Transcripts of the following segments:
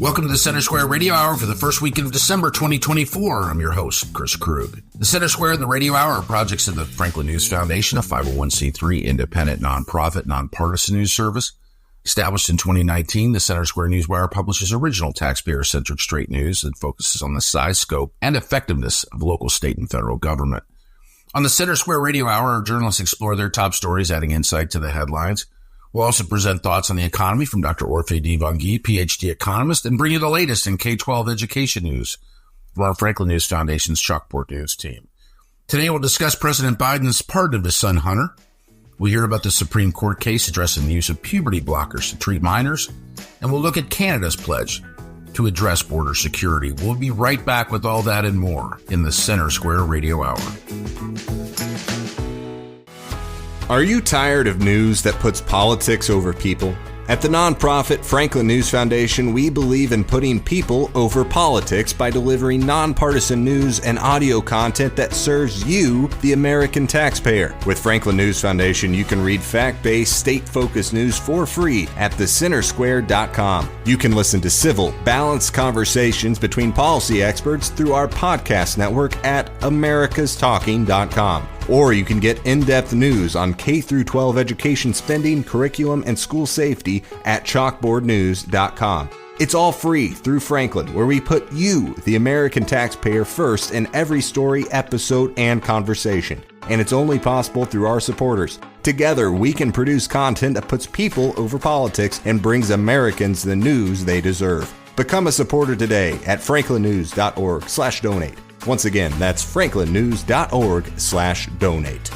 Welcome to the Center Square Radio Hour for the first weekend of December 2024. I'm your host, Chris Krug. The Center Square and the Radio Hour are projects of the Franklin News Foundation, a 501c3 independent, nonprofit, nonpartisan news service. Established in 2019, the Center Square Newswire publishes original taxpayer-centered straight news that focuses on the size, scope, and effectiveness of local, state, and federal government. On the Center Square Radio Hour, our journalists explore their top stories, adding insight to the headlines. We'll also present thoughts on the economy from Dr. Orphe Divounguy, PhD economist, and bring you the latest in K-12 education news from our Franklin News Foundation's Chalkboard News team. Today, we'll discuss President Biden's pardon of his son, Hunter. We'll hear about the Supreme Court case addressing the use of puberty blockers to treat minors. And we'll look at Canada's pledge to address border security. We'll be right back with all that and more in the Center Square Radio Hour. Are you tired of news that puts politics over people? At the nonprofit Franklin News Foundation, we believe in putting people over politics by delivering nonpartisan news and audio content that serves you, the American taxpayer. With Franklin News Foundation, you can read fact-based, state-focused news for free at thecentersquare.com. You can listen to civil, balanced conversations between policy experts through our podcast network at americastalking.com. Or you can get in-depth news on K-12 education spending, curriculum, and school safety at chalkboardnews.com. It's all free through Franklin, where we put you, the American taxpayer, first in every story, episode, and conversation. And it's only possible through our supporters. Together, we can produce content that puts people over politics and brings Americans the news they deserve. Become a supporter today at franklinnews.org/donate. Once again, that's franklinnews.org/donate.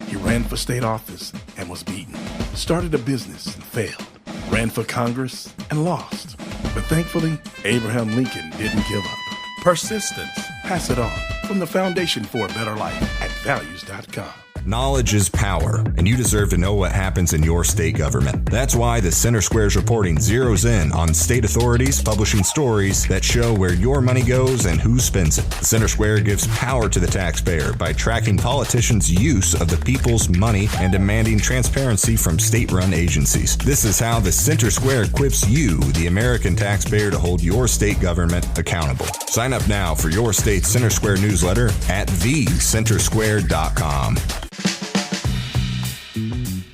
He ran for state office and was beaten. Started a business and failed. Ran for Congress and lost. But thankfully, Abraham Lincoln didn't give up. Persistence. Pass it on. From the Foundation for a Better Life at values.com. Knowledge is power, and you deserve to know what happens in your state government. That's why the Center Square's reporting zeroes in on state authorities publishing stories that show where your money goes and who spends it. The Center Square gives power to the taxpayer by tracking politicians' use of the people's money and demanding transparency from state-run agencies. This is how the Center Square equips you, the American taxpayer, to hold your state government accountable. Sign up now for your state's Center Square newsletter at thecentersquare.com.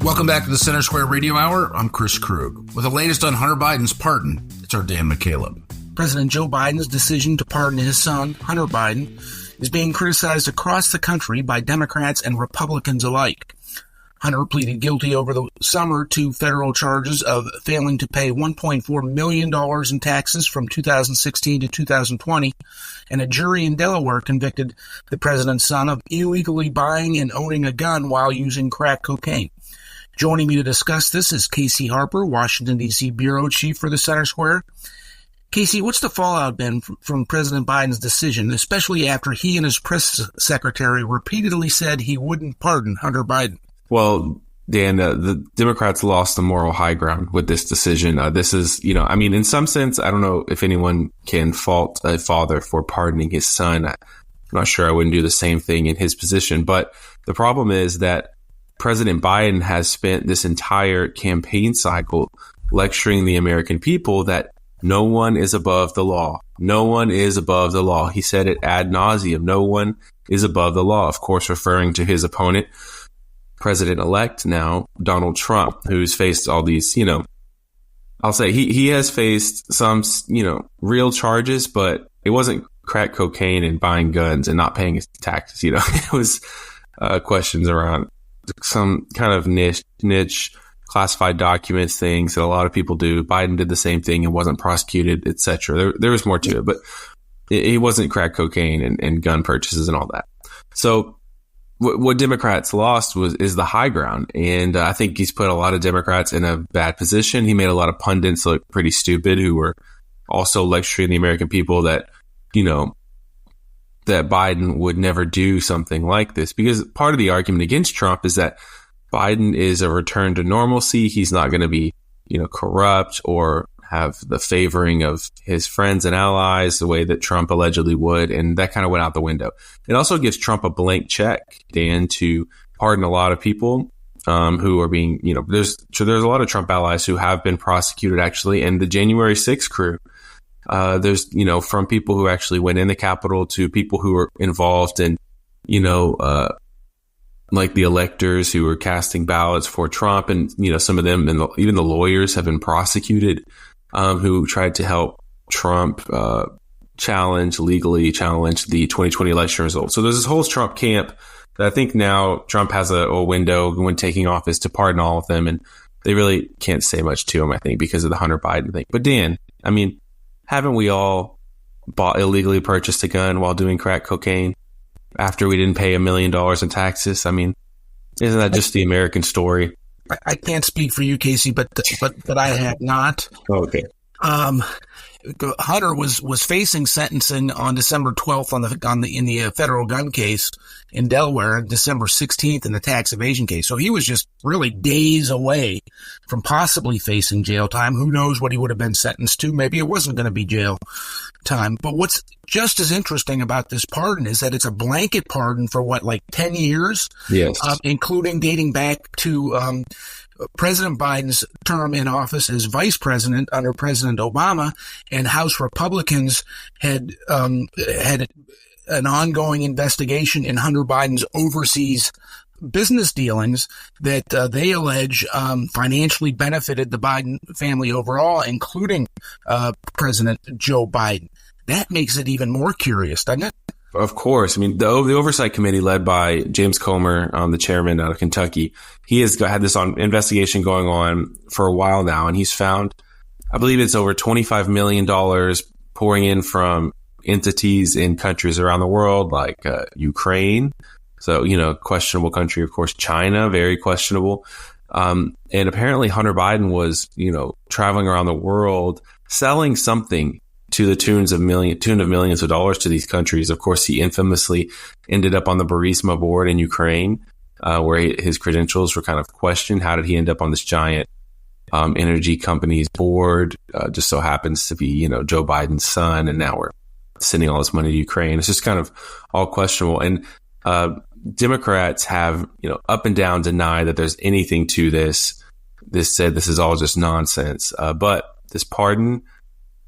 Welcome back to the Center Square Radio Hour. I'm Chris Krug. With the latest on Hunter Biden's pardon, it's our Dan McCaleb. President Joe Biden's decision to pardon his son, Hunter Biden, is being criticized across the country by Democrats and Republicans alike. Hunter pleaded guilty over the summer to federal charges of failing to pay $1.4 million in taxes from 2016 to 2020, and a jury in Delaware convicted the president's son of illegally buying and owning a gun while using crack cocaine. Joining me to discuss this is Casey Harper, Washington, D.C. Bureau Chief for the Center Square. Casey, what's the fallout been from President Biden's decision, especially after he and his press secretary repeatedly said he wouldn't pardon Hunter Biden? Well, Dan, the Democrats lost the moral high ground with this decision. This is, in some sense, I don't know if anyone can fault a father for pardoning his son. I'm not sure I wouldn't do the same thing in his position. But the problem is that President Biden has spent this entire campaign cycle lecturing the American people that no one is above the law. No one is above the law. He said it ad nauseum. No one is above the law, of course, referring to his opponent, President-elect now, Donald Trump, who's faced all these, I'll say he has faced some, real charges, but it wasn't crack cocaine and buying guns and not paying his taxes. It was questions around some kind of niche classified documents things that a lot of people do. Biden did the same thing and wasn't prosecuted, etc. There was more to it, but it wasn't crack cocaine and gun purchases and all that. So what Democrats lost is the high ground. And I think he's put a lot of Democrats in a bad position. He made a lot of pundits look pretty stupid who were also lecturing the American people that, that Biden would never do something like this, because part of the argument against Trump is that Biden is a return to normalcy. He's not going to be, corrupt or have the favoring of his friends and allies the way that Trump allegedly would. And that kind of went out the window. It also gives Trump a blank check, Dan, to pardon a lot of people who are being, there's a lot of Trump allies who have been prosecuted, actually. And the January 6th crew There's, from people who actually went in the Capitol to people who were involved in, like the electors who were casting ballots for Trump, and some of them and even the lawyers have been prosecuted, who tried to help Trump legally challenge the 2020 election results. So there's this whole Trump camp that I think now Trump has a window when taking office to pardon all of them, and they really can't say much to him, I think, because of the Hunter Biden thing. But Dan, I mean, haven't we all illegally purchased a gun while doing crack cocaine after we didn't pay $1 million in taxes? I mean, isn't that just the American story? I can't speak for you, Casey, but I have not. Okay. Hunter was facing sentencing on December 12th in the federal gun case in Delaware, and December 16th in the tax evasion case. So he was just really days away from possibly facing jail time. Who knows what he would have been sentenced to? Maybe it wasn't going to be jail time. But what's just as interesting about this pardon is that it's a blanket pardon for 10 years? Yes. Including dating back to President Biden's term in office as vice president under President Obama, and House Republicans had an ongoing investigation in Hunter Biden's overseas business dealings that they allege financially benefited the Biden family overall, including President Joe Biden. That makes it even more curious, doesn't it? Of course. I mean, the Oversight Committee led by James Comer, the chairman out of Kentucky, he has had this investigation going on for a while now, and he's found, I believe it's over $25 million pouring in from entities in countries around the world, like Ukraine. So, questionable country, of course. China, very questionable. And apparently Hunter Biden was, traveling around the world selling something to the tune of millions of dollars to these countries. Of course, he infamously ended up on the Burisma board in Ukraine, where his credentials were kind of questioned. How did he end up on this giant energy company's board? Just so happens to be, Joe Biden's son, and now we're sending all this money to Ukraine. It's just kind of all questionable. And Democrats have, up and down denied that there's anything to this. This said this is all just nonsense. But this pardon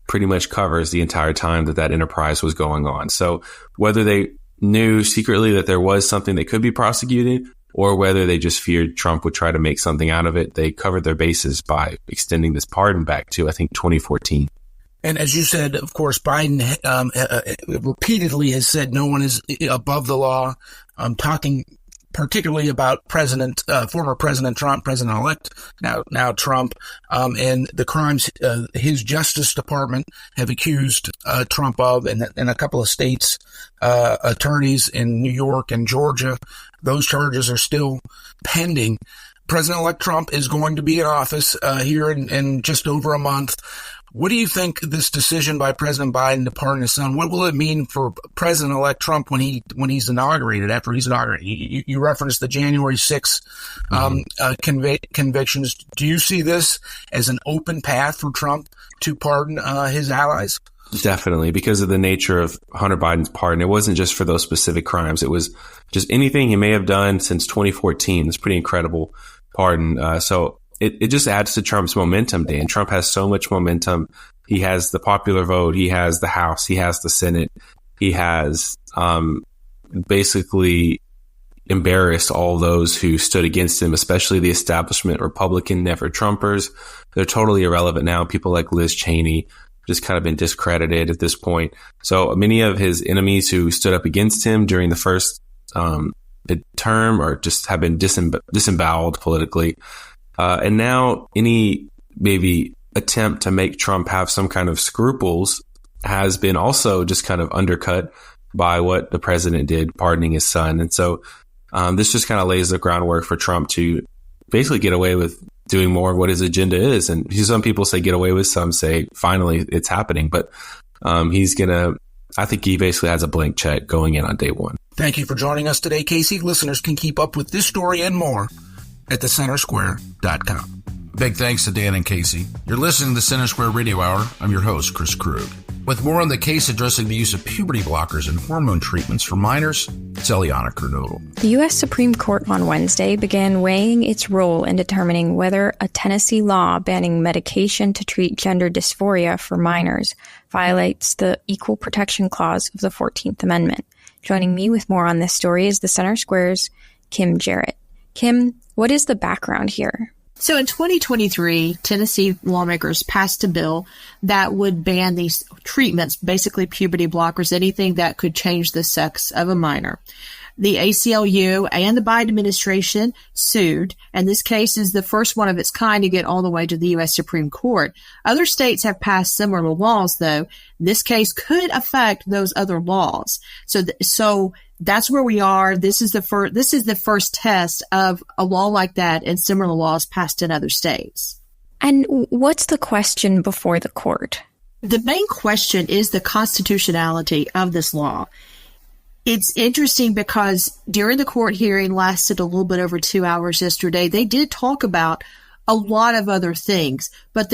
pretty much covers the entire time that enterprise was going on. So whether they knew secretly that there was something they could be prosecuted, or whether they just feared Trump would try to make something out of it, they covered their bases by extending this pardon back to, I think, 2014. And as you said, of course, Biden repeatedly has said no one is above the law. Talking particularly about former President Trump, President-elect now Trump, and the crimes his Justice Department have accused Trump of, and a couple of states' attorneys in New York and Georgia. Those charges are still pending. President-elect Trump is going to be in office here in just over a month. What do you think this decision by President Biden to pardon his son, what will it mean for President-elect Trump when he's inaugurated, after he's inaugurated? You referenced the January 6th convictions. Do you see this as an open path for Trump to pardon his allies? Definitely, because of the nature of Hunter Biden's pardon. It wasn't just for those specific crimes. It was just anything he may have done since 2014. It's pretty incredible pardon. So it just adds to Trump's momentum, Dan. Trump has so much momentum. He has the popular vote. He has the House. He has the Senate. He has basically embarrassed all those who stood against him, especially the establishment Republican never Trumpers. They're totally irrelevant now. People like Liz Cheney just kind of been discredited at this point. So many of his enemies who stood up against him during the first term or just have been disemboweled politically. And now any maybe attempt to make Trump have some kind of scruples has been also just kind of undercut by what the president did, pardoning his son. And so this just kind of lays the groundwork for Trump to basically get away with doing more of what his agenda is. And some people say get away with, some say finally it's happening. But I think he basically has a blank check going in on day one. Thank you for joining us today, Casey. Listeners can keep up with this story and more at thecentersquare.com. Big thanks to Dan and Casey. You're listening to the Center Square Radio Hour. I'm your host, Chris Krug. With more on the case addressing the use of puberty blockers and hormone treatments for minors, It's Eliana Kernodle. The U.S. Supreme Court on Wednesday began weighing its role in determining whether a Tennessee law banning medication to treat gender dysphoria for minors violates the Equal Protection Clause of the 14th Amendment. Joining me with more on this story is the Center Square's Kim Jarrett. Kim, what is the background here? So in 2023, Tennessee lawmakers passed a bill that would ban these treatments, basically puberty blockers, anything that could change the sex of a minor. The ACLU and the Biden administration sued, and this case is the first one of its kind to get all the way to the U.S. Supreme Court. Other states have passed similar laws, though. This case could affect those other laws. So that's where we are. This is the first test of a law like that and similar laws passed in other states. And what's the question before the court? The main question is the constitutionality of this law. It's interesting because during the court hearing lasted a little bit over 2 hours yesterday, they did talk about a lot of other things. But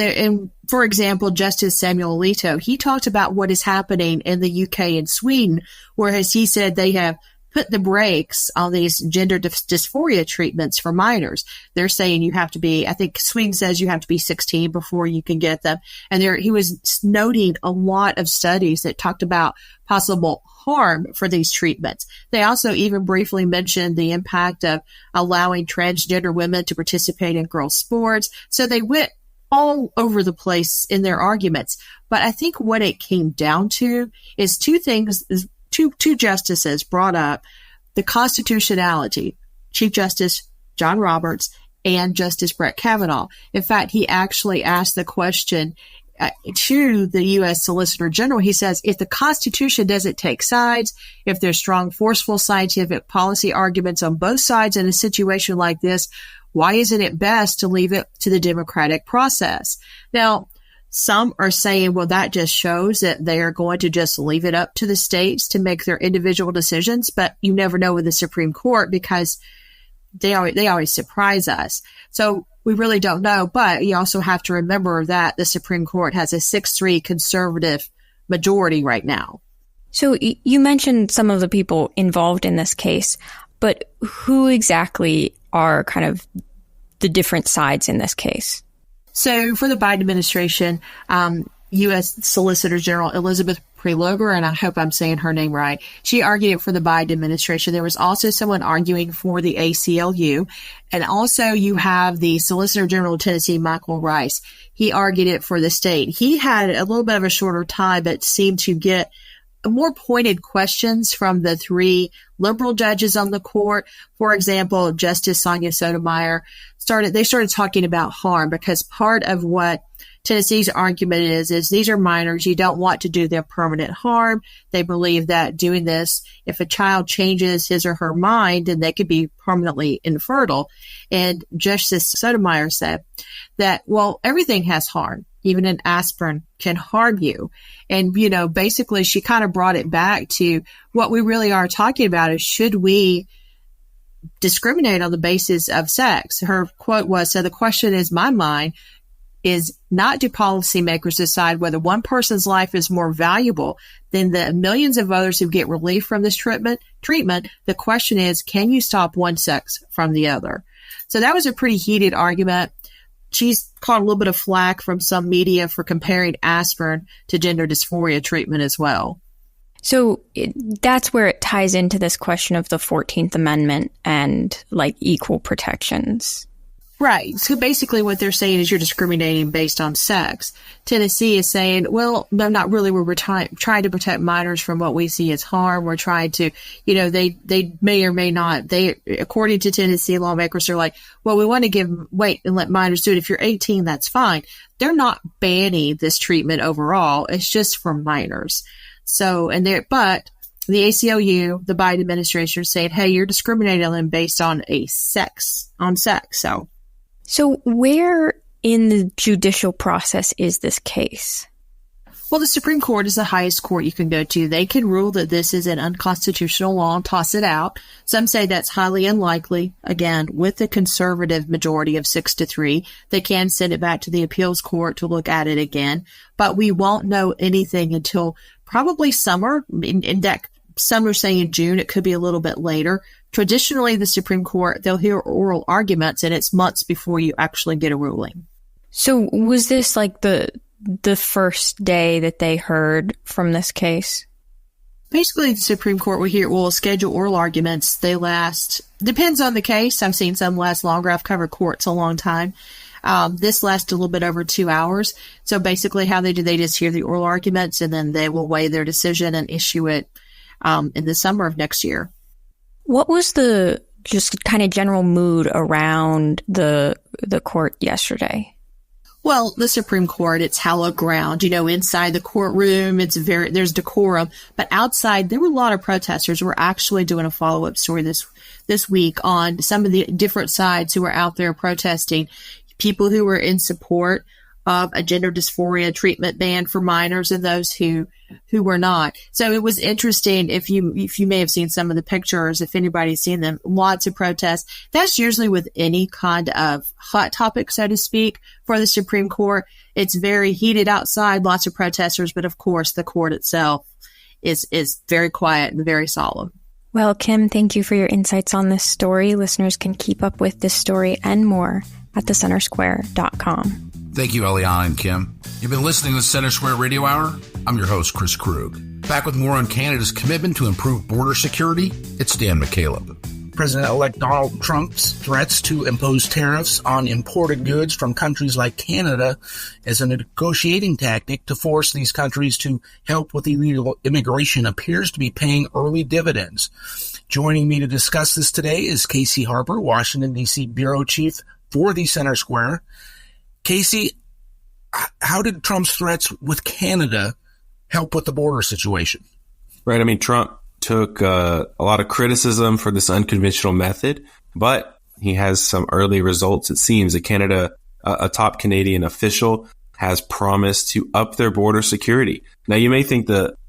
for example, Justice Samuel Alito, he talked about what is happening in the UK and Sweden, whereas he said they have put the brakes on these gender dysphoria treatments for minors. They're saying you have to be, I think Sweden says you have to be 16 before you can get them. And he was noting a lot of studies that talked about possible harm for these treatments. They also even briefly mentioned the impact of allowing transgender women to participate in girls' sports. So they went all over the place in their arguments. But I think what it came down to is two things. Two justices brought up the constitutionality, Chief Justice John Roberts and Justice Brett Kavanaugh. In fact, he actually asked the question to the U.S. Solicitor General. He says, if the Constitution doesn't take sides, if there's strong, forceful scientific policy arguments on both sides in a situation like this, why isn't it best to leave it to the democratic process? Now, some are saying, well, that just shows that they are going to just leave it up to the states to make their individual decisions. But you never know with the Supreme Court because they always surprise us. So we really don't know. But you also have to remember that the Supreme Court has a 6-3 conservative majority right now. So you mentioned some of the people involved in this case, but who exactly are kind of the different sides in this case? So for the Biden administration, U.S. Solicitor General Elizabeth Prelogar, and I hope I'm saying her name right, she argued it for the Biden administration. There was also someone arguing for the ACLU. And also you have the Solicitor General of Tennessee, Michael Rice. He argued it for the state. He had a little bit of a shorter time, but seemed to get more pointed questions from the three liberal judges on the court. For example, Justice Sonia Sotomayor started talking about harm, because part of what Tennessee's argument is these are minors. You don't want to do them permanent harm. They believe that doing this, if a child changes his or her mind, then they could be permanently infertile. And Justice Sotomayor said that, well, everything has harm. Even an aspirin can harm you. And, basically she kind of brought it back to what we really are talking about is, should we discriminate on the basis of sex? Her quote was, so the question is, my mind is not, do policymakers decide whether one person's life is more valuable than the millions of others who get relief from this treatment? The question is, can you stop one sex from the other? So that was a pretty heated argument. She's caught a little bit of flack from some media for comparing aspirin to gender dysphoria treatment as well. So that's where it ties into this question of the 14th Amendment and equal protections. Right. So basically what they're saying is you're discriminating based on sex. Tennessee is saying, well, no, not really. We're trying to protect minors from what we see as harm. We're trying to, they may or may not. According to Tennessee lawmakers, they're like, well, we want to wait and let minors do it. If you're 18, that's fine. They're not banning this treatment overall. It's just for minors. So, but the ACLU, the Biden administration, is saying, hey, you're discriminating on them based on sex. So where in the judicial process is this case? Well, the Supreme Court is the highest court you can go to. They can rule that this is an unconstitutional law and toss it out. Some say that's highly unlikely. Again, with the conservative majority of 6-3, they can send it back to the appeals court to look at it again. But we won't know anything until probably summer, and that Some are saying June. It could be a little bit later. Traditionally, the Supreme Court, they'll hear oral arguments, and it's months before you actually get a ruling. So was this like the first day that they heard from this case? Basically, the Supreme Court will schedule oral arguments. They last, depends on the case. I've seen some last longer. I've covered courts a long time. This lasts a little bit over 2 hours. So basically how they do, they just hear the oral arguments, and then they will weigh their decision and issue it in the summer of next year. What was the just kind of general mood around the court yesterday? Well, the Supreme Court, it's hallowed ground. Inside the courtroom, there's decorum. But outside, there were a lot of protesters. We're actually doing a follow-up story this week on some of the different sides who were out there protesting. People who were in support of a gender dysphoria treatment ban for minors, and those who were not. So it was interesting. If you may have seen some of the pictures, if anybody's seen them, lots of protests. That's usually with any kind of hot topic, so to speak, for the Supreme Court. It's very heated outside, lots of protesters, but of course the court itself is very quiet and very solemn. Well, Kim, thank you for your insights on this story. Listeners can keep up with this story and more at thecentersquare.com. Thank you, Eliana and Kim. You've been listening to the Center Square Radio Hour. I'm your host, Chris Krug. Back with more on Canada's commitment to improve border security, it's Dan McCaleb. President-elect Donald Trump's threats to impose tariffs on imported goods from countries like Canada as a negotiating tactic to force these countries to help with illegal immigration appears to be paying early dividends. Joining me to discuss this today is Casey Harper, Washington, D.C. Bureau Chief for the Center Square. Casey, how did Trump's threats with Canada help with the border situation? Right. I mean, Trump took a lot of criticism for this unconventional method, but he has some early results. It seems that Canada, a top Canadian official, has promised to up their border security. Now,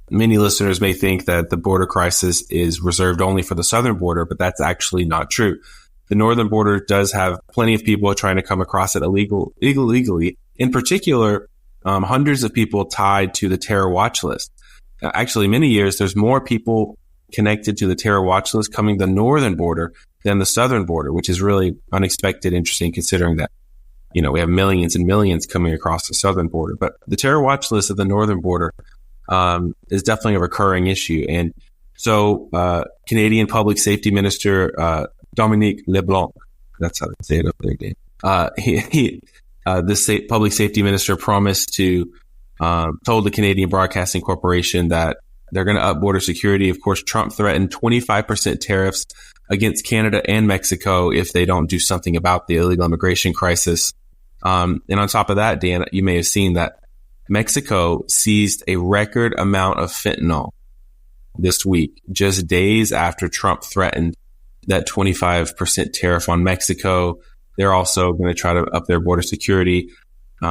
many listeners may think that the border crisis is reserved only for the southern border, but that's actually not true. The northern border does have plenty of people trying to come across it illegally. In particular, hundreds of people tied to the terror watch list. Actually, many years, there's more people connected to the terror watch list coming the northern border than the southern border, which is really unexpected, interesting, considering that, we have millions and millions coming across the southern border. But the terror watch list of the northern border is definitely a recurring issue. And so Canadian Public Safety Minister Dominique LeBlanc, that's how they say it up there, Dave. This public safety minister promised to, told the Canadian Broadcasting Corporation that they're going to up border security. Of course, Trump threatened 25% tariffs against Canada and Mexico if they don't do something about the illegal immigration crisis. And on top of that, Dan, you may have seen that Mexico seized a record amount of fentanyl this week, just days after Trump threatened that 25% tariff on Mexico. They're also going to try to up their border security.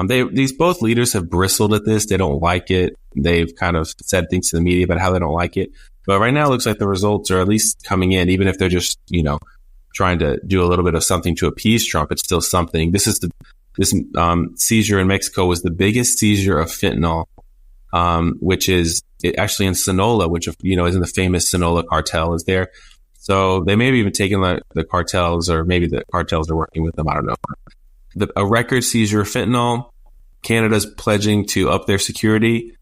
These both leaders have bristled at this. They don't like it. They've kind of said things to the media about how they don't like it. But right now it looks like the results are at least coming in, even if they're just, trying to do a little bit of something to appease Trump. It's still something. This seizure in Mexico was the biggest seizure of fentanyl, which is actually in Sinaloa, which, is in the famous Sinaloa cartel is there. So they may have even taken the cartels, or maybe the cartels are working with them. I don't know. A record seizure of fentanyl. Canada's pledging to up their security.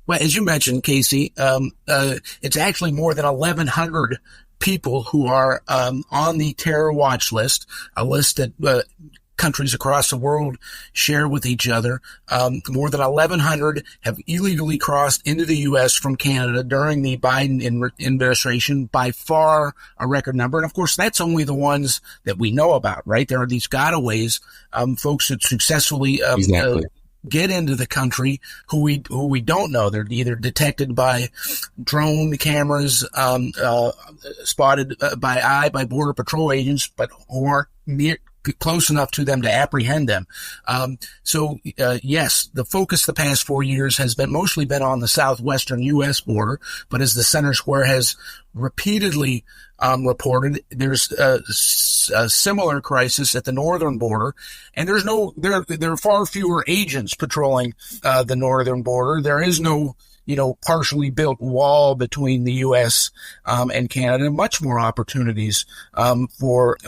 Well, as you mentioned, Casey, it's actually more than 1,100 people who are on the terror watch list, a list that countries across the world share with each other. More than 1,100 have illegally crossed into the U.S. from Canada during the Biden administration, by far a record number. And of course, that's only the ones that we know about, right? There are these gotaways, folks that successfully get into the country who we don't know. They're either detected by drone cameras, spotted by Border Patrol agents, but who aren't close enough to them to apprehend them. Yes, the focus the past 4 years has mostly been on the southwestern U.S. border, but as the Center Square has repeatedly reported, there's a similar crisis at the northern border, and there are far fewer agents patrolling the northern border. There is no partially built wall between the U.S. And Canada, much more opportunities for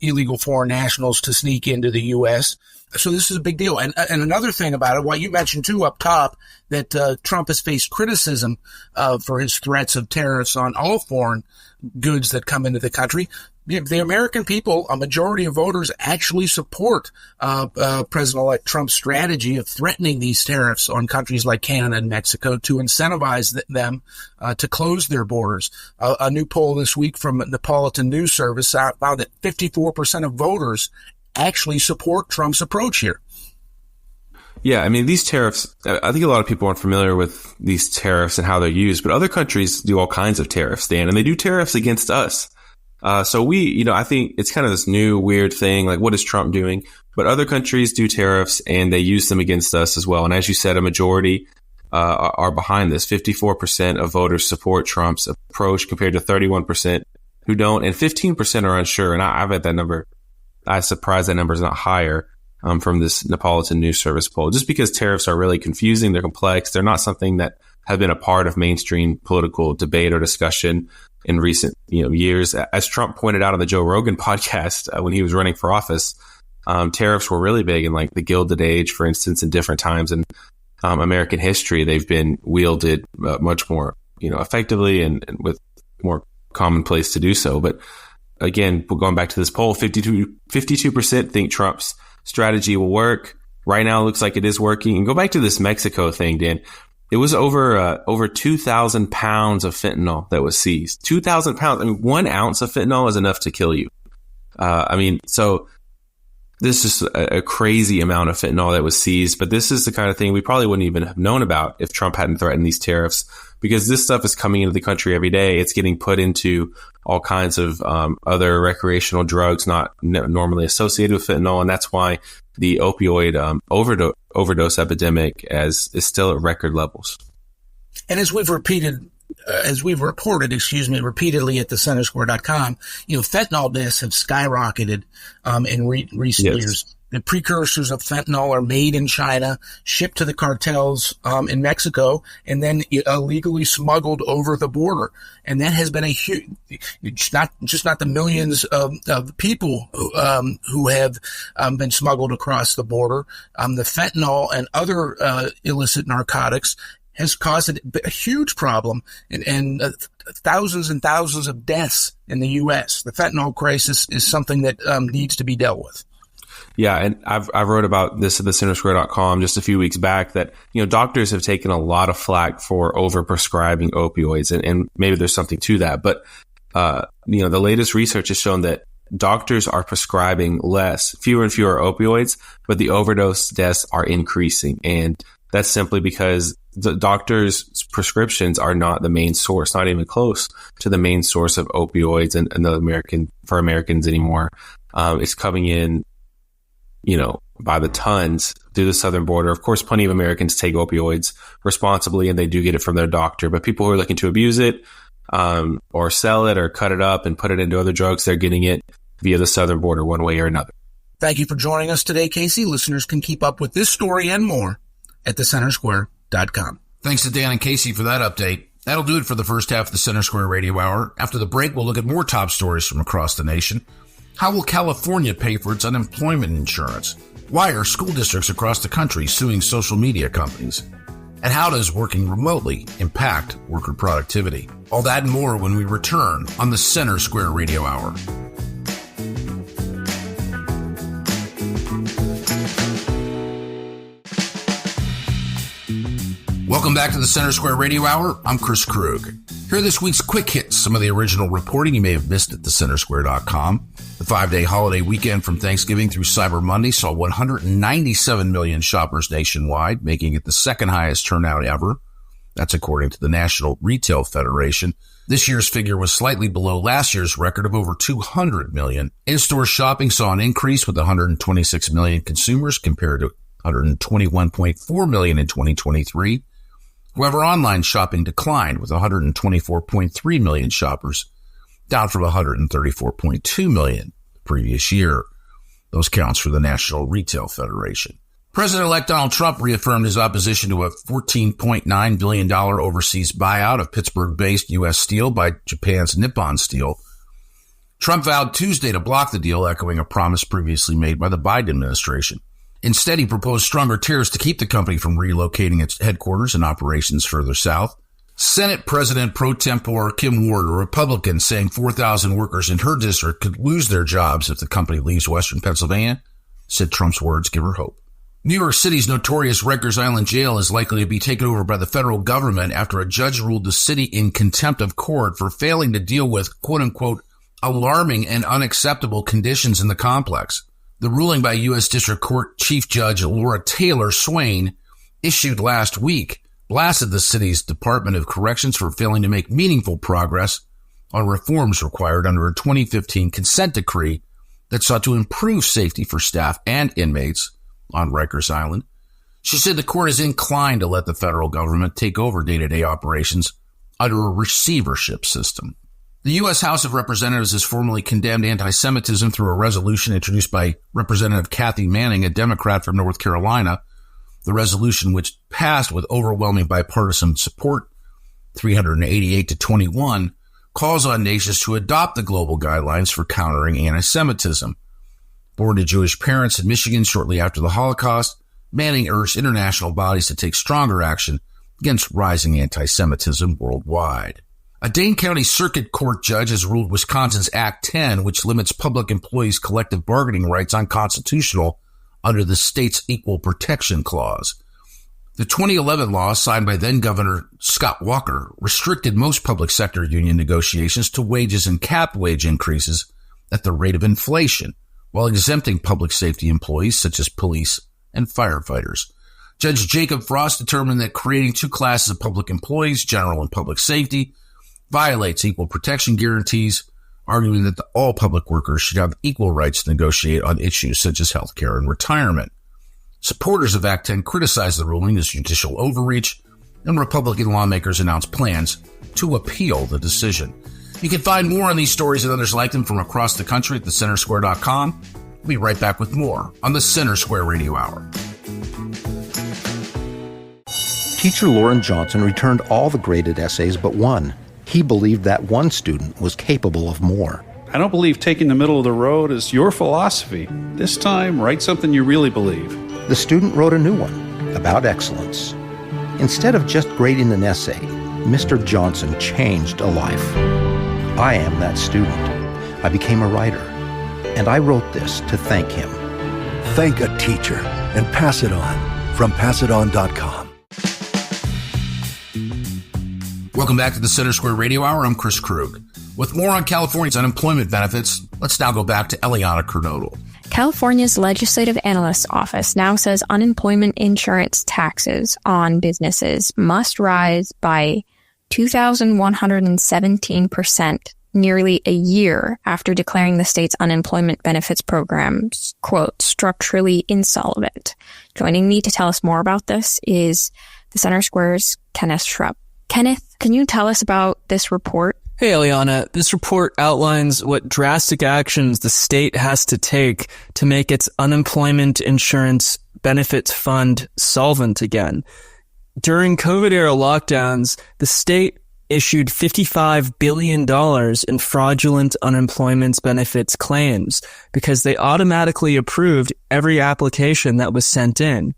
illegal foreign nationals to sneak into the U.S. So this is a big deal. And another thing about it, what you mentioned too up top, that Trump has faced criticism for his threats of tariffs on all foreign goods that come into the country. The American people, a majority of voters, actually support President-elect Trump's strategy of threatening these tariffs on countries like Canada and Mexico to incentivize them to close their borders. A new poll this week from Neapolitan News Service found that 54% of voters actually support Trump's approach here. Yeah, I mean, these tariffs, I think a lot of people aren't familiar with these tariffs and how they're used, but other countries do all kinds of tariffs, Dan, and they do tariffs against us. So I think it's kind of this new weird thing, like what is Trump doing? But other countries do tariffs and they use them against us as well. And as you said, a majority are behind this. 54% of voters support Trump's approach compared to 31% who don't, and 15% are unsure. And I've had that number. I'm surprised that number is not higher from this Neapolitan News Service poll, just because tariffs are really confusing. They're complex. They're not something that have been a part of mainstream political debate or discussion in recent years. As Trump pointed out on the Joe Rogan podcast when he was running for office, tariffs were really big in like the Gilded Age, for instance, in different times in American history. They've been wielded much more effectively and with more commonplace to do so. But again, going back to this poll, 52% think Trump's strategy will work. Right now, it looks like it is working. And go back to this Mexico thing, Dan. It was over 2,000 pounds of fentanyl that was seized. 2,000 pounds. I mean, 1 ounce of fentanyl is enough to kill you. So this is a crazy amount of fentanyl that was seized. But this is the kind of thing we probably wouldn't even have known about if Trump hadn't threatened these tariffs, because this stuff is coming into the country every day. It's getting put into all kinds of other recreational drugs not normally associated with fentanyl. And that's why the opioid overdose epidemic is still at record levels. And as we've reported, repeatedly at thecentersquare.com, fentanyl deaths have skyrocketed in recent years. The precursors of fentanyl are made in China, shipped to the cartels in Mexico, and then illegally smuggled over the border. And that has been a huge, not the millions of people who have been smuggled across the border. The fentanyl and other illicit narcotics has caused a huge problem and thousands and thousands of deaths in the U.S. The fentanyl crisis is something that needs to be dealt with. Yeah, and I wrote about this at thecentersquare.com just a few weeks back that, doctors have taken a lot of flack for overprescribing opioids, and maybe there's something to that. But, the latest research has shown that doctors are prescribing fewer and fewer opioids, but the overdose deaths are increasing. And that's simply because the doctors' prescriptions are not the main source, not even close to the main source of opioids and for Americans anymore. It's coming in, by the tons through the southern border. Of course, plenty of Americans take opioids responsibly and they do get it from their doctor, but people who are looking to abuse it, or sell it or cut it up and put it into other drugs, they're getting it via the southern border one way or another. Thank you for joining us today, Casey. Listeners can keep up with this story and more at thecentersquare.com. Thanks to Dan and Casey for that update. That'll do it for the first half of the Center Square Radio Hour. After the break, we'll look at more top stories from across the nation. How will California pay for its unemployment insurance? Why are school districts across the country suing social media companies? And how does working remotely impact worker productivity? All that and more when we return on the Center Square Radio Hour. Welcome back to the Center Square Radio Hour. I'm Chris Krug. Here are this week's quick hits, some of the original reporting you may have missed at thecentersquare.com. The 5-day holiday weekend from Thanksgiving through Cyber Monday saw 197 million shoppers nationwide, making it the second highest turnout ever. That's according to the National Retail Federation. This year's figure was slightly below last year's record of over 200 million. In-store shopping saw an increase with 126 million consumers compared to 121.4 million in 2023. However, online shopping declined with 124.3 million shoppers, down from 134.2 million the previous year. Those counts for the National Retail Federation. President-elect Donald Trump reaffirmed his opposition to a $14.9 billion overseas buyout of Pittsburgh-based U.S. Steel by Japan's Nippon Steel. Trump vowed Tuesday to block the deal, echoing a promise previously made by the Biden administration. Instead, he proposed stronger tariffs to keep the company from relocating its headquarters and operations further south. Senate President pro tempore Kim Ward, a Republican, saying 4,000 workers in her district could lose their jobs if the company leaves western Pennsylvania, said Trump's words give her hope. New York City's notorious Rikers Island jail is likely to be taken over by the federal government after a judge ruled the city in contempt of court for failing to deal with, quote-unquote, alarming and unacceptable conditions in the complex. The ruling by U.S. District Court Chief Judge Laura Taylor Swain, issued last week, blasted the city's Department of Corrections for failing to make meaningful progress on reforms required under a 2015 consent decree that sought to improve safety for staff and inmates on Rikers Island. She said the court is inclined to let the federal government take over day-to-day operations under a receivership system. The U.S. House of Representatives has formally condemned anti-Semitism through a resolution introduced by Representative Kathy Manning, a Democrat from North Carolina. The resolution, which passed with overwhelming bipartisan support, 388 to 21, calls on nations to adopt the global guidelines for countering anti-Semitism. Born to Jewish parents in Michigan shortly after the Holocaust, Manning urged international bodies to take stronger action against rising anti-Semitism worldwide. A Dane County Circuit Court judge has ruled Wisconsin's Act 10, which limits public employees' collective bargaining rights, unconstitutional under the state's Equal Protection Clause. The 2011 law, signed by then-Governor Scott Walker, restricted most public sector union negotiations to wages and capped wage increases at the rate of inflation, while exempting public safety employees such as police and firefighters. Judge Jacob Frost determined that creating two classes of public employees, general and public safety, violates equal protection guarantees, arguing that all public workers should have equal rights to negotiate on issues such as health care and retirement. Supporters of Act 10 criticized the ruling as judicial overreach, and Republican lawmakers announced plans to appeal the decision. You can find more on these stories and others like them from across the country at thecentersquare.com. We'll be right back with more on the Center Square Radio Hour. Teacher Lauren Johnson returned all the graded essays but one. He believed that one student was capable of more. I don't believe taking the middle of the road is your philosophy. This time, write something you really believe. The student wrote a new one about excellence. Instead of just grading an essay, Mr. Johnson changed a life. I am that student. I became a writer, and I wrote this to thank him. Thank a teacher and pass it on from passiton.com. Welcome back to the Center Square Radio Hour. I'm Chris Krug. With more on California's unemployment benefits, let's now go back to Eliana Kernodle. California's Legislative Analyst's Office now says unemployment insurance taxes on businesses must rise by 2,117%, nearly a year after declaring the state's unemployment benefits programs, quote, structurally insolvent. Joining me to tell us more about this is the Center Square's Kenneth Schrupp. Kenneth, can you tell us about this report? Hey, Eliana. This report outlines what drastic actions the state has to take to make its unemployment insurance benefits fund solvent again. During COVID-era lockdowns, the state issued $55 billion in fraudulent unemployment benefits claims because they automatically approved every application that was sent in.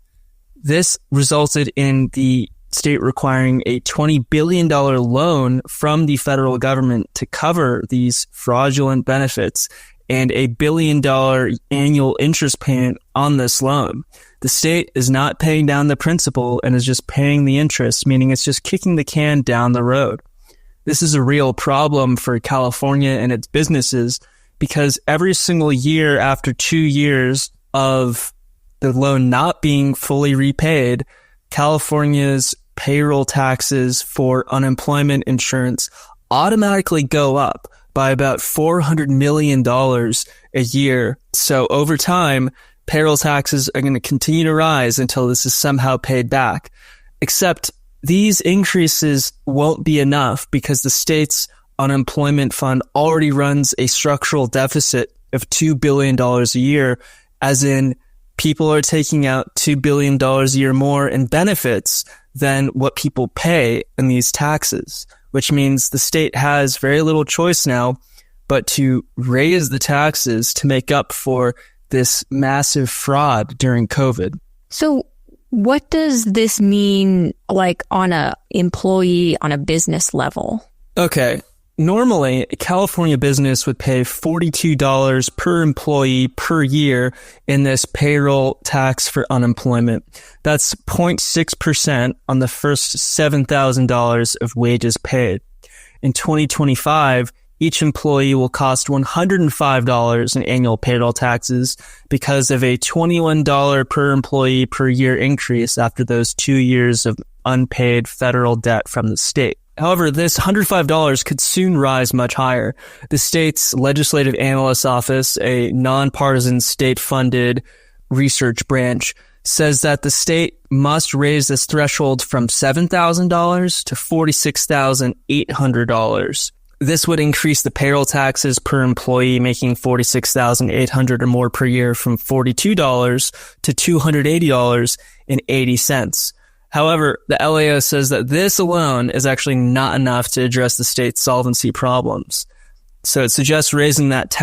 This resulted in the state requiring a $20 billion loan from the federal government to cover these fraudulent benefits and a $1 billion annual interest payment on this loan. The state is not paying down the principal and is just paying the interest, meaning it's just kicking the can down the road. This is a real problem for California and its businesses because every single year after 2 years of the loan not being fully repaid, California's payroll taxes for unemployment insurance automatically go up by about $400 million a year. So over time, payroll taxes are going to continue to rise until this is somehow paid back. Except these increases won't be enough because the state's unemployment fund already runs a structural deficit of $2 billion a year, as in people are taking out $2 billion a year more in benefits than what people pay in these taxes, which means the state has very little choice now but to raise the taxes to make up for this massive fraud during COVID. So what does this mean, like, on a employee, on a business level? Okay. Normally, a California business would pay $42 per employee per year in this payroll tax for unemployment. That's 0.6% on the first $7,000 of wages paid. In 2025, each employee will cost $105 in annual payroll taxes because of a $21 per employee per year increase after those 2 years of unpaid federal debt from the state. However, this $105 could soon rise much higher. The state's Legislative Analyst's Office, a nonpartisan state-funded research branch, says that the state must raise this threshold from $7,000 to $46,800. This would increase the payroll taxes per employee making $46,800 or more per year from $42 to $280.80. However, the LAO says that this alone is actually not enough to address the state's solvency problems. So it suggests raising that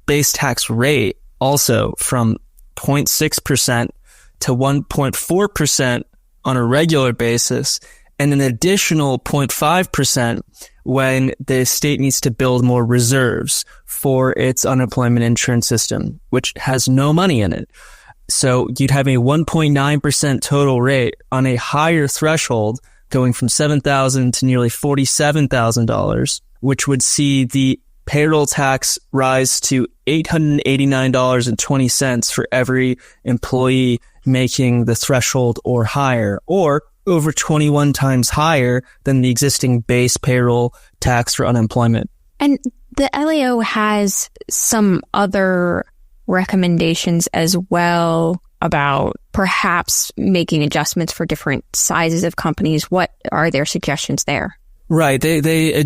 base tax rate also from 0.6% to 1.4% on a regular basis, and an additional 0.5% when the state needs to build more reserves for its unemployment insurance system, which has no money in it. So you'd have a 1.9% total rate on a higher threshold going from $7,000 to nearly $47,000, which would see the payroll tax rise to $889.20 for every employee making the threshold or higher, or over 21 times higher than the existing base payroll tax for unemployment. And the LAO has some other recommendations as well about perhaps making adjustments for different sizes of companies. What are their suggestions there? Right. They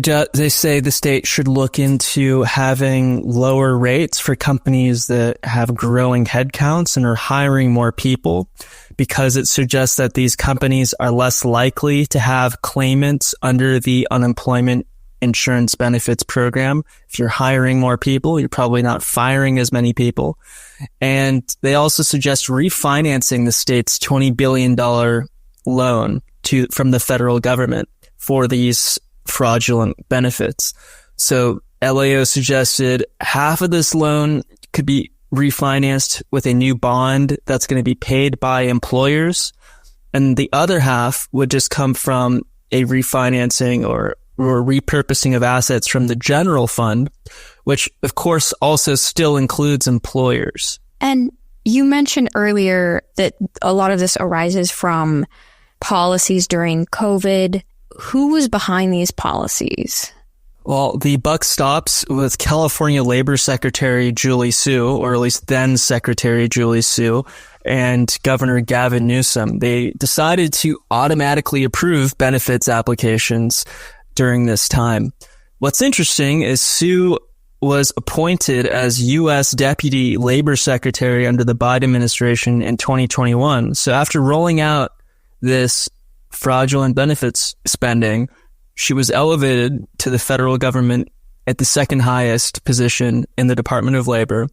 say the state should look into having lower rates for companies that have growing headcounts and are hiring more people, because it suggests that these companies are less likely to have claimants under the unemployment insurance benefits program. If you're hiring more people, you're probably not firing as many people. And they also suggest refinancing the state's $20 billion loan from the federal government for these fraudulent benefits. So LAO suggested half of this loan could be refinanced with a new bond that's going to be paid by employers, and the other half would just come from a refinancing or repurposing of assets from the general fund, which of course also still includes employers. And you mentioned earlier that a lot of this arises from policies during COVID. Who was behind these policies? Well, the buck stops with California Labor Secretary Julie Su, or at least then Secretary Julie Su, and Governor Gavin Newsom. They decided to automatically approve benefits applications during this time. What's interesting is Su was appointed as U.S. Deputy Labor Secretary under the Biden administration in 2021. So after rolling out this fraudulent benefits spending, she was elevated to the federal government at the second highest position in the Department of Labor,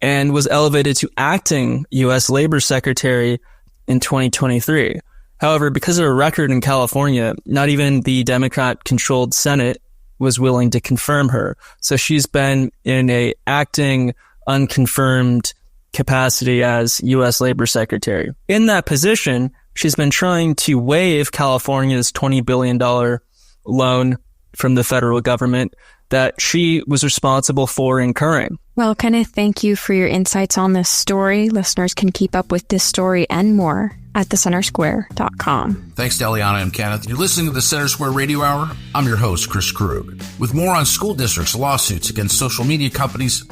and was elevated to acting U.S. Labor Secretary in 2023. However, because of her record in California, not even the Democrat-controlled Senate was willing to confirm her. So she's been in a acting, unconfirmed capacity as U.S. Labor Secretary. In that position, she's been trying to waive California's $20 billion loan from the federal government that she was responsible for incurring. Well, Kenneth, thank you for your insights on this story. Listeners can keep up with this story and more at thecentersquare.com. Thanks to Eliana and Kenneth. You're listening to the Center Square Radio Hour. I'm your host, Chris Krug. With more on school districts' lawsuits against social media companies,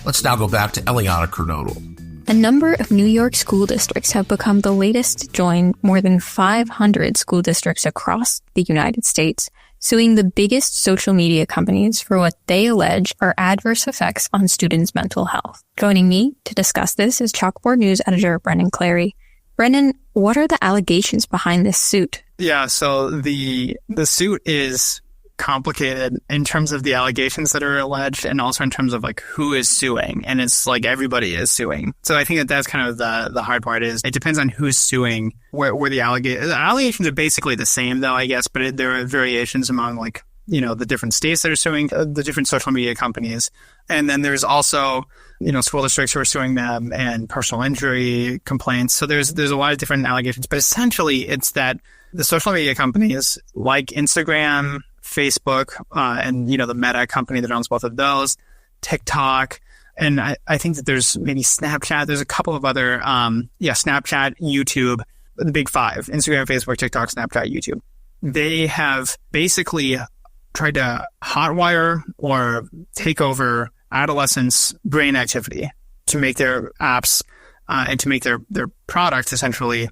let's now go back to Eliana Kernodle. A number of New York school districts have become the latest to join more than 500 school districts across the United States suing the biggest social media companies for what they allege are adverse effects on students' mental health. Joining me to discuss this is Chalkboard News editor Brendan Clary. Brendan, what are the allegations behind this suit? Yeah, so the suit is complicated in terms of the allegations that are alleged and also in terms of like who is suing, and it's like everybody is suing. So I think that that's kind of the hard part. Is it depends on who's suing, where the allegations are basically the same though, I guess, but there are variations among like, you know, the different states that are suing the different social media companies. And then there's also, you know, school districts who are suing them and personal injury complaints. So there's a lot of different allegations, but essentially it's that the social media companies like Instagram, Facebook, and, you know, the Meta company that owns both of those, TikTok, and I think that there's maybe Snapchat. There's a couple of other, Snapchat, YouTube, the big five, Instagram, Facebook, TikTok, Snapchat, YouTube. They have basically tried to hotwire or take over adolescents' brain activity to make their apps and to make their products essentially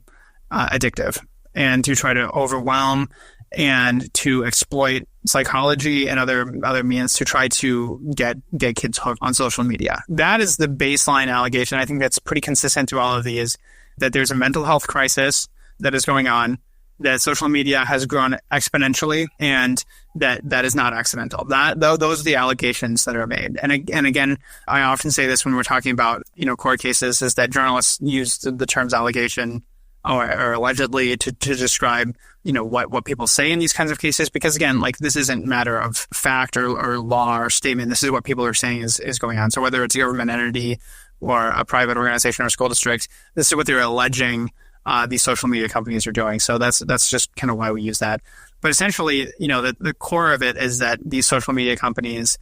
addictive, and to try to overwhelm and to exploit psychology and other means to try to get kids hooked on social media. That is the baseline allegation. I think that's pretty consistent through all of these, that there's a mental health crisis that is going on, that social media has grown exponentially, and that is not accidental. Those are the allegations that are made. And again, I often say this when we're talking about, you know, court cases, is that journalists use the terms allegation or allegedly to describe, you know, what people say in these kinds of cases, because again, like, this isn't a matter of fact or law or statement. This is what people are saying is going on. So whether it's a government entity or a private organization or school district, this is what they're alleging these social media companies are doing. So that's just kind of why we use that. But essentially, you know, the core of it is that these social media companies,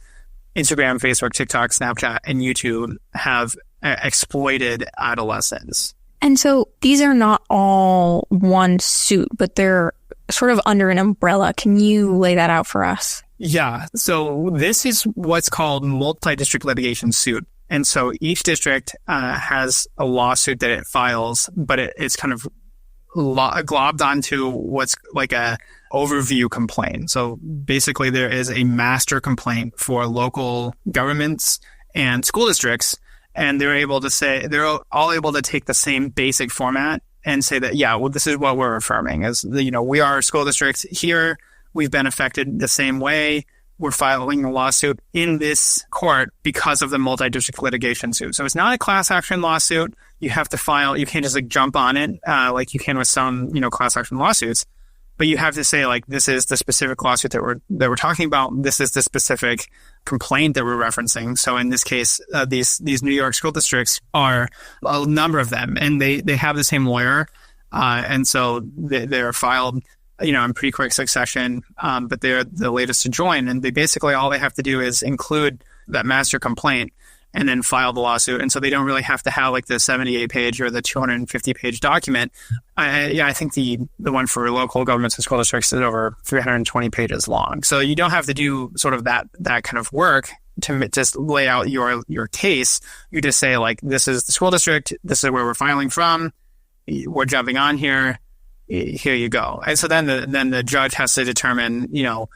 Instagram, Facebook, TikTok, Snapchat, and YouTube, have exploited adolescents. And so these are not all one suit, but they're sort of under an umbrella. Can you lay that out for us? Yeah. So this is what's called multi-district litigation suit. And so each district has a lawsuit that it files, but it's kind of globbed onto what's like a overview complaint. So basically there is a master complaint for local governments and school districts, and they're all able to take the same basic format and say that, yeah, well, this is what we're affirming. As you know, we are a school district here. We've been affected the same way. We're filing a lawsuit in this court because of the multi-district litigation suit. So it's not a class action lawsuit. You have to file. You can't just like jump on it like you can with some, you know, class action lawsuits. But you have to say, like, this is the specific lawsuit that we're talking about. This is the specific complaint that we're referencing. So in this case, these New York school districts are a number of them, and they have the same lawyer, and so they're filed, you know, in pretty quick succession. But they're the latest to join, and all they have to do is include that master complaint and then file the lawsuit. And so they don't really have to have like the 78-page or the 250-page document. I think the one for local governments and school districts is over 320 pages long. So you don't have to do sort of that kind of work to just lay out your case. You just say, like, this is the school district, this is where we're filing from, we're jumping on here, here you go. And so then the judge has to determine, you know,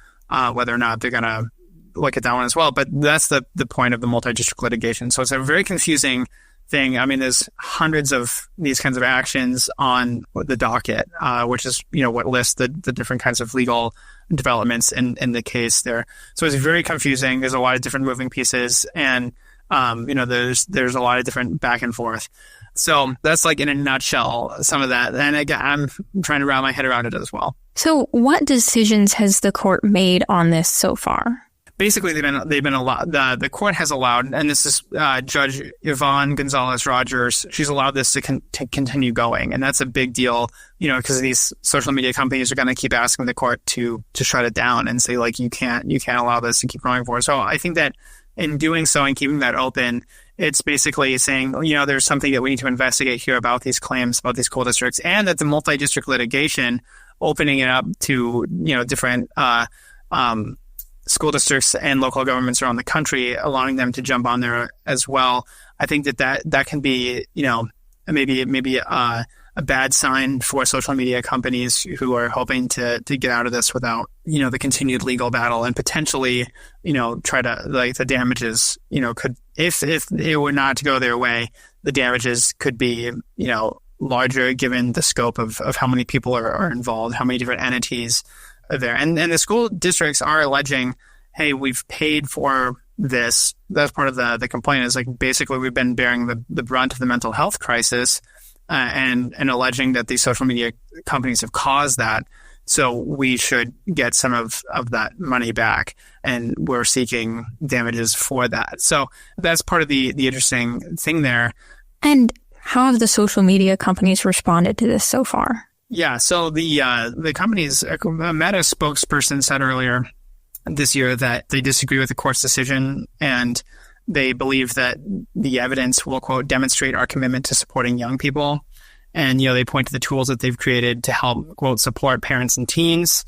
whether or not they're going to look at that one as well. But that's the point of the multi-district litigation. So it's a very confusing thing. I mean, there's hundreds of these kinds of actions on the docket, which is, you know, what lists the different kinds of legal developments in the case there. So it's very confusing. There's a lot of different moving pieces, and you know, there's a lot of different back and forth. So that's, like, in a nutshell, some of that. And again, I'm trying to wrap my head around it as well. So what decisions has the court made on this so far? Basically, they've been allowed. The court has allowed, and this is Judge Yvonne Gonzalez-Rogers. She's allowed this to continue going, and that's a big deal, you know, because these social media companies are going to keep asking the court to shut it down and say, like, you can't allow this to keep going forward. So I think that in doing so and keeping that open, it's basically saying, you know, there's something that we need to investigate here about these claims about these school districts, and that the multi-district litigation, opening it up to, you know, different school districts and local governments around the country, allowing them to jump on there as well. I think that can be, you know, maybe a a bad sign for social media companies who are hoping to get out of this without, the continued legal battle, and potentially, try to, like, the damages, could, if it were not to go their way, the damages could be, larger given the scope of how many people are involved, how many different entities are there. And the school districts are alleging, hey, we've paid for this. That's part of the complaint, is like, basically we've been bearing the brunt of the mental health crisis, and alleging that these social media companies have caused that. So we should get some of that money back, and we're seeking damages for that. So that's part of the interesting thing there. And how have the social media companies responded to this so far? Yeah, so the companies, a Meta spokesperson said earlier this year that they disagree with the court's decision, and they believe that the evidence will, quote, demonstrate our commitment to supporting young people. And, they point to the tools that they've created to help, quote, support parents and teens.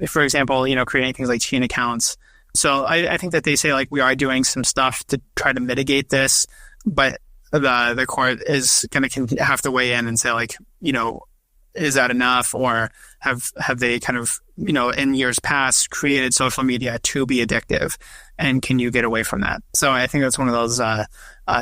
For example, creating things like teen accounts. So I think that they say, like, we are doing some stuff to try to mitigate this, but the court is going to have to weigh in and say, like, is that enough? Or have they kind of, in years past created social media to be addictive? And can you get away from that? So I think that's one of those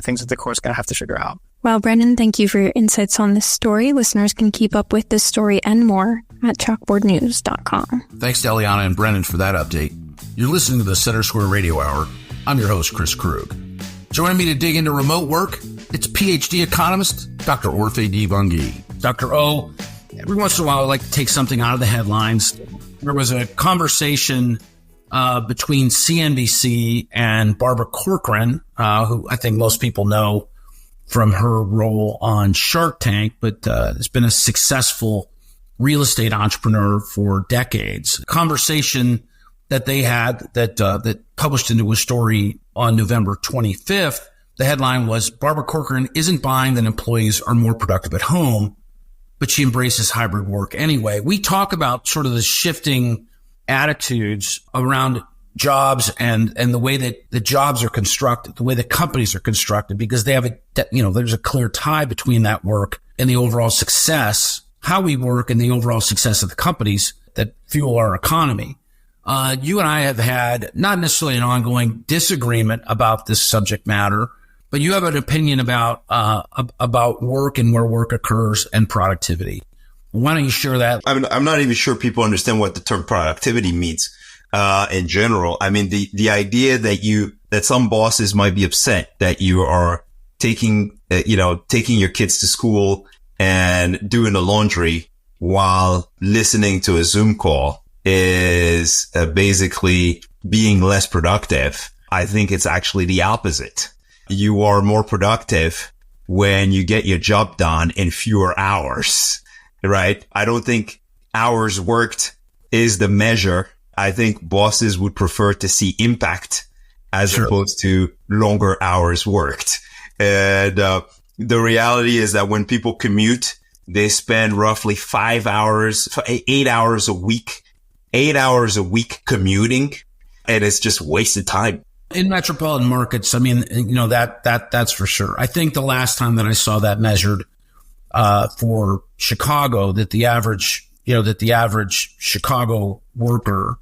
things that the court's going to have to figure out. Well, Brendan, thank you for your insights on this story. Listeners can keep up with this story and more at chalkboardnews.com. Thanks to Eliana and Brendan for that update. You're listening to the Center Square Radio Hour. I'm your host, Chris Krug. Joining me to dig into remote work, it's PhD economist, Dr. Orphe Divounguy. Dr. O, every once in a while, I like to take something out of the headlines. There was a conversation between CNBC and Barbara Corcoran, who I think most people know from her role on Shark Tank, but has been a successful real estate entrepreneur for decades. A conversation that they had that published into a story on November 25th. The headline was, Barbara Corcoran isn't buying that employees are more productive at home, but she embraces hybrid work anyway. We talk about sort of the shifting attitudes around jobs and the way that the jobs are constructed, the way the companies are constructed, because they have there's a clear tie between that work and the overall success, how we work, and the overall success of the companies that fuel our economy. You and I have had not necessarily an ongoing disagreement about this subject matter, but you have an opinion about work and where work occurs and productivity. Why don't you share that? I'm not even sure people understand what the term productivity means. In general, I mean, the idea that some bosses might be upset that you are taking your kids to school and doing the laundry while listening to a Zoom call is basically being less productive. I think it's actually the opposite. You are more productive when you get your job done in fewer hours, right? I don't think hours worked is the measure. I think bosses would prefer to see impact as opposed to longer hours worked. And the reality is that when people commute, they spend roughly 8 hours a week commuting, and it's just wasted time. In metropolitan markets, I mean, that's for sure. I think the last time that I saw that measured for Chicago, that the average Chicago worker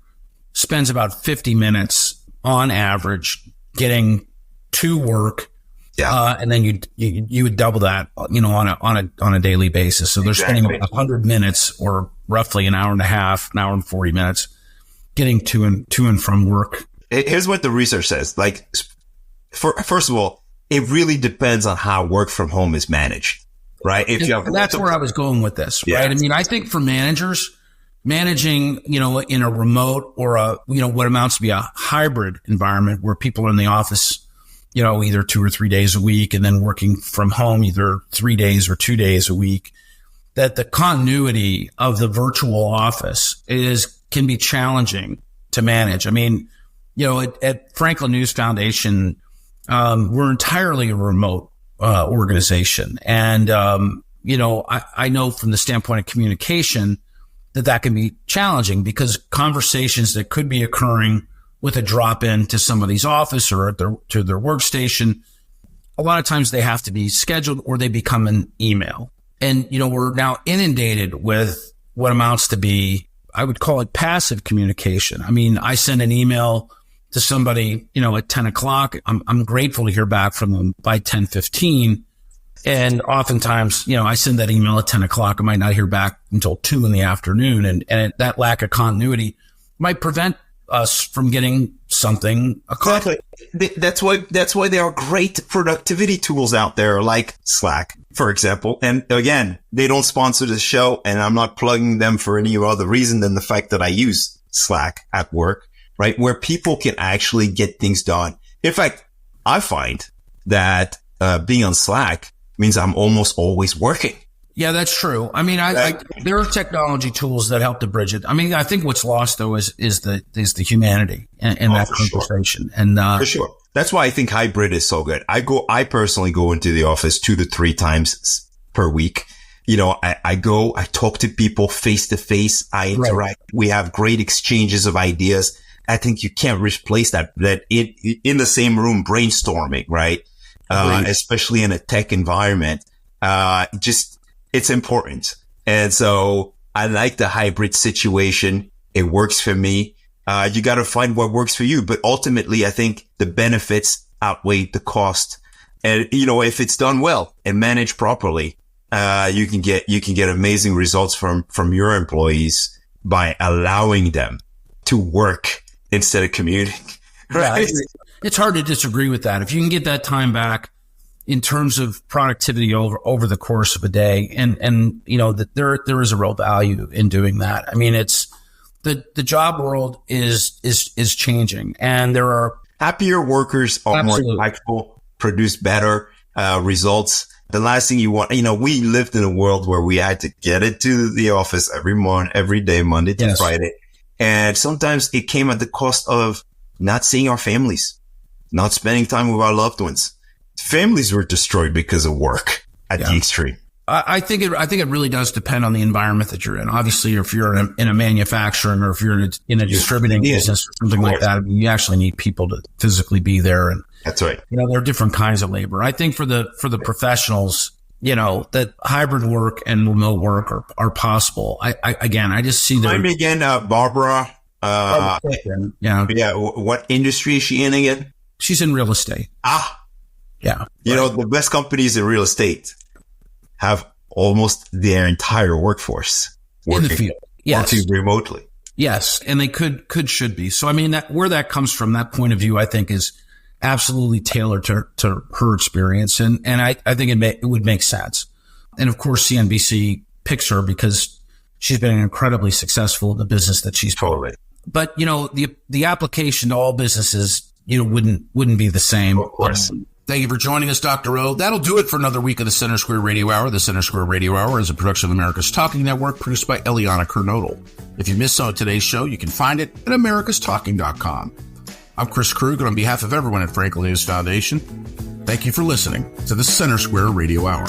spends about 50 minutes on average getting to work. Yeah. And then you would double that, on a daily basis. So they're spending about 100 minutes, or roughly an hour and a half, an hour and 40 minutes getting to and from work. Here's what the research says. Like, first of all, it really depends on how work from home is managed, right? That's where I was going with this, right? I mean, I think for managers, managing, in a remote or what amounts to be a hybrid environment where people are in the office, either 2 or 3 days a week, and then working from home either 3 days or 2 days a week, that the continuity of the virtual office can be challenging to manage. I mean, at Franklin News Foundation, we're entirely a remote organization. And, I know from the standpoint of communication that can be challenging, because conversations that could be occurring with a drop in to somebody's office or to their workstation, a lot of times they have to be scheduled or they become an email. And, we're now inundated with what amounts to be, I would call it passive communication. I mean, I send an email to somebody, at 10 o'clock. I'm grateful to hear back from them by 10:15. And oftentimes, I send that email at 10 o'clock. I might not hear back until 2 in the afternoon. And that lack of continuity might prevent us from getting something accomplished. Exactly. That's why there are great productivity tools out there like Slack, for example. And again, they don't sponsor the show, and I'm not plugging them for any other reason than the fact that I use Slack at work, right? Where people can actually get things done. In fact, I find that being on Slack means I'm almost always working. Yeah, that's true. I mean, there are technology tools that help to bridge it. I mean, I think what's lost though is the humanity in that conversation. Sure. And for sure, that's why I think hybrid is so good. I personally go into the office 2 to 3 times per week. I talk to people face to face. I interact. Right. We have great exchanges of ideas. I think you can't replace that in the same room brainstorming, right? Especially in a tech environment. It's important. And so I like the hybrid situation. It works for me. You got to find what works for you. But ultimately, I think the benefits outweigh the cost. And, if it's done well and managed properly, you can get amazing results from your employees by allowing them to work instead of commuting. Right? Yeah, it's hard to disagree with that. If you can get that time back in terms of productivity over the course of a day, and that there is a real value in doing that. I mean, it's the job world is changing, and there are happier workers are more impactful, produce better results. The last thing you want, we lived in a world where we had to get into the office every day, Monday to Friday. And sometimes it came at the cost of not seeing our families, not spending time with our loved ones. Families were destroyed because of work at the extreme. I think it really does depend on the environment that you're in. Obviously, if you're in a manufacturing or if you're in a distributing business or something like that, I mean, you actually need people to physically be there. And that's right. There are different kinds of labor. I think for the professionals, that hybrid work and remote work are possible. I just see that. Remind me again, Barbara. What industry is she in again? She's in real estate. Yeah. The best companies in real estate have almost their entire workforce working, in the field. Yes. Working remotely. Yes. And they should be. So, I mean, where that comes from, that point of view, I think is absolutely tailored to her experience. And I think it would make sense. And of course, CNBC picks her because she's been incredibly successful in the business that she's totally. But, the application to all businesses, wouldn't be the same. Of course. Thank you for joining us, Dr. O. That'll do it for another week of the Center Square Radio Hour. The Center Square Radio Hour is a production of America's Talking Network, produced by Eliana Kernodle. If you missed some of today's show, you can find it at americastalking.com. I'm Chris Krug, and on behalf of everyone at Franklin News Foundation, thank you for listening to the Center Square Radio Hour.